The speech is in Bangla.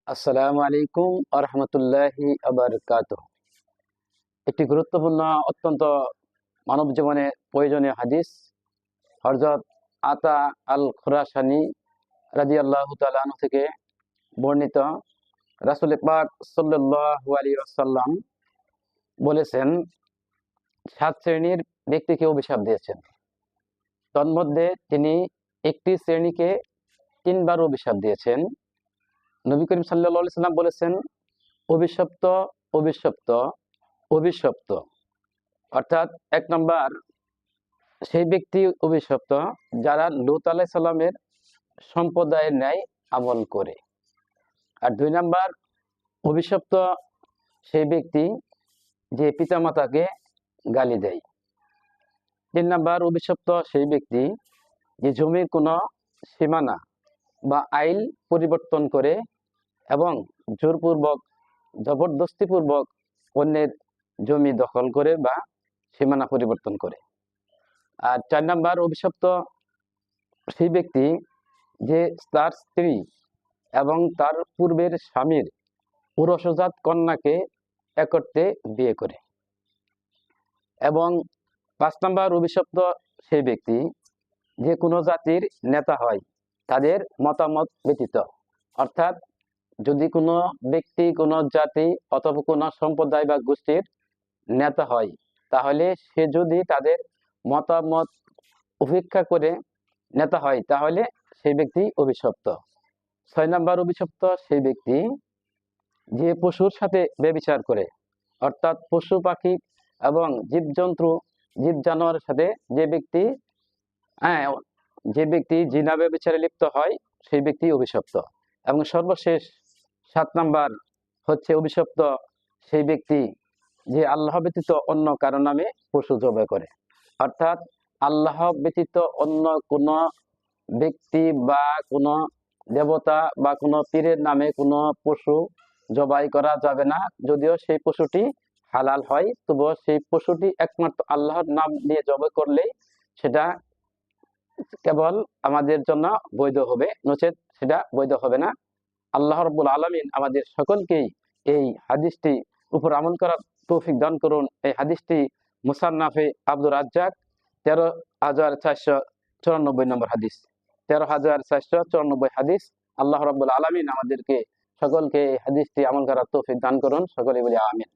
আসসালামু আলাইকুম আরহামতুল্লাহি আবরকাতুহ। একটি গুরুত্বপূর্ণ অত্যন্ত মানব জীবনে প্রয়োজনীয় হাদিস হযরত আতা আল খুরাসানি রাদিয়াল্লাহু তাআলা আনহু থেকে বর্ণিত। রাসূল পাক সাল্লাল্লাহু আলাইহি ওয়াসাল্লাম বলেছেন, 7 শ্রেণীর ব্যক্তিকে অভিশাপ দিয়েছেন। তন্মধ্যে তিনি একটি শ্রেণীকে 3 বার অভিশাপ দিয়েছেন। নবী করিম সাল্লাল্লাহু আলাইহি সাল্লাম বলেছেন, অভিশপ্ত, অভিশপ্ত, অভিশপ্ত। অর্থাৎ 1 নম্বর সেই ব্যক্তি অভিশপ্ত যারা লূত আলাইহিস সালামের সম্প্রদায়ের ন্যায় আমল করে। আর 2 নম্বর অভিশপ্ত সেই ব্যক্তি যে পিতামাতাকে গালি দেয়। 3 নম্বর অভিশপ্ত সেই ব্যক্তি যে জমির কোনো সীমানা বা আইল পরিবর্তন করে এবং জোরপূর্বক জবরদস্তিপূর্বক অন্যের জমি দখল করে বা সীমানা পরিবর্তন করে। আর 4 নম্বর অভিশপ্ত সেই ব্যক্তি যে তার স্ত্রী এবং তার পূর্বের স্বামীর পুরুষজাত কন্যাকে একত্রে বিয়ে করে। এবং 5 নম্বর অভিশপ্ত সেই ব্যক্তি যে কোনো জাতির নেতা হয় তাদের মতামত ব্যতীত। অর্থাৎ যদি কোনো ব্যক্তি কোনো জাতি অথবা কোনো সম্প্রদায় বা গোষ্ঠীর নেতা হয় তাহলে সে যদি তাদের মতামত উপেক্ষা করে নেতা হয় তাহলে সেই ব্যক্তি অভিশপ্ত। 6 নম্বর অভিশপ্ত সেই ব্যক্তি যে পশুর সাথে ব্যভিচার করে, অর্থাৎ পশু পাখি এবং জীবজন্তু জীব জানোয়ারের সাথে যে ব্যক্তি জিনা ব্যভিচারে লিপ্ত হয় সেই ব্যক্তি অভিশপ্ত। এবং সর্বশেষ 7 নম্বর হচ্ছে অভিশপ্ত সেই ব্যক্তি যে আল্লাহ ব্যতীত অন্য কারো নামে পশু জবাই করে। অর্থাৎ আল্লাহ ব্যতীত অন্য কোনো ব্যক্তি বা কোনো দেবতা বা কোনো পীরের নামে কোনো পশু জবাই করা যাবে না। যদিও সেই পশুটি হালাল হয়, তবুও সেই পশুটি একমাত্র আল্লাহর নাম নিয়ে জবাই করলেই সেটা কেবল আমাদের জন্য বৈধ হবে, নচেত সেটা বৈধ হবে না। আল্লাহ রাব্বুল আলামিন আমাদের সকলকেই এই হাদিসটি উপর আমল করার তৌফিক দান করুন। এই হাদিসটি মুসান্নাফে আব্দুর রাজ্জাক 13,494 নম্বর হাদিস, 13,494 হাদিস। আল্লাহ রাব্বুল আলামিন আমাদেরকে সকলকে এই হাদিসটি আমল করার তৌফিক দান করুন। সকলে বলি আমিন।